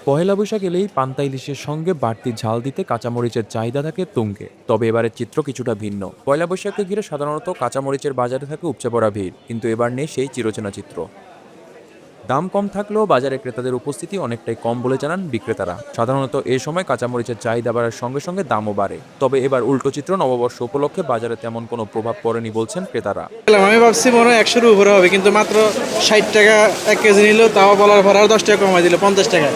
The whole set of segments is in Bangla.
পহেলা বৈশাখ এলেই পান্তা ইলিশের সঙ্গে বাড়তি ঝাল দিতে কাঁচামরিচের চাহিদা থাকে তুঙ্গে। তবে এবারের চিত্র কিছুটা ভিন্ন। পয়লা বৈশাখকে ঘিরে সাধারণত কাঁচামরিচের বাজারে থাকে উপচে পড়া ভিড়, কিন্তু এবার নেই সেই চিরচেনা চিত্র। দাম কম থাকলেও বাজারে ক্রেতাদের উপস্থিতি অনেকটাই কম বলে জানান বিক্রেতারা। সাধারণত এই সময় কাঁচামরিচের চাহিদা বাড়ার সঙ্গে সঙ্গে দামও বাড়ে। তবে এবার উল্টো চিত্র, নববর্ষ উপলক্ষে বাজারে তেমন কোনো প্রভাব পড়েনি বলছেন ক্রেতারা। আমি ভাবছি মনে হয় 100-এর উপরে হবে, কিন্তু মাত্র 60 টাকা 1 কেজি নিল, তাও বলার পর আর 10 টাকা কমাই দিল 50 টাকা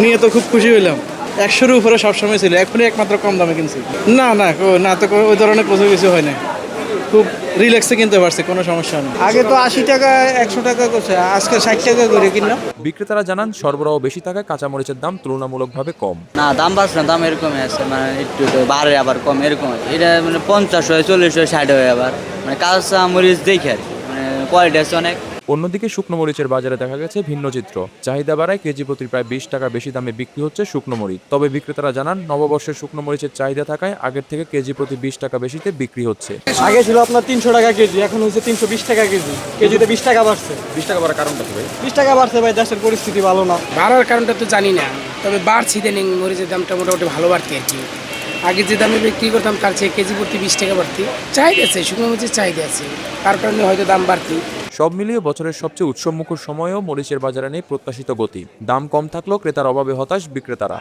নিয়ে, তো খুব খুশি হইলাম। 100-এর উপরে সবসময় ছিল, এখনই একমাত্র কম দামে কিনছি। না না না, তো ওই ধরনের কিছু হয় না, খুব রিল্যাক্সে কিনতে পারছি, কোনো সমস্যা নেই। আগে তো 80 টাকা 100 টাকা করছে, আজকে 60 টাকা করে কিনলাম। বিক্রেতারা জানান সরবরাহ বেশি থাকায় কাঁচামরিচের দাম তুলনামূলকভাবে কম। না, দাম বাড়ছে না, দাম এরকমই আছে, মানে একটু বাড়ে আবার কম, এরকম আছে। এটা মানে 50 হয়, 40 হয়, 60 হয়, আবার মানে কাঁচা মরিচ দেখে আর কি, মানে কোয়ালিটি আছে অনেক। অন্যদিকে শুকনো মরিচের বাজারে দেখা গেছে ভিন্ন চিত্র। চাহিদা বাড়ায় কেজি প্রতি প্রায় 20 টাকা বেশি দামে বিক্রি হচ্ছে শুকনো মরিচ। তবে বিক্রেতারা জানান নববর্ষের শুকনো মরিচের চাহিদা থাকায় আগের থেকে কেজি প্রতি 20 টাকা বেশিতে বিক্রি হচ্ছে। আগে ছিল আপনার 300 টাকা কেজি, এখন হচ্ছে 320 টাকা কেজি। কেজিতে 20 টাকা বাড়ছে। 20 টাকা বাড়ার কারণটা কি ভাই? 20 টাকা বাড়ছে ভাই, দেশের পরিস্থিতি ভালো না। বাড়ার কারণটা তো জানি না, তবে বাড়ছে ইদানিং মরিচের দামটা মোটামুটি ভালো বাড়তি আর কি। আগে যে দামে বিক্রি করতাম তার চেয়ে কেজি প্রতি 20 টাকা বাড়তি। চাহিদা আছে, শুকনো মরিচের চাহিদা আছে, তার কারণে হয়তো দাম বাড়তি। সব মিলিয়ে বছরের সবচেয়ে উৎসবমুখর সময়েও মরিচের বাজারে নেই প্রত্যাশিত গতি। দাম কম থাকলেও ক্রেতার অভাবে হতাশ বিক্রেতারা।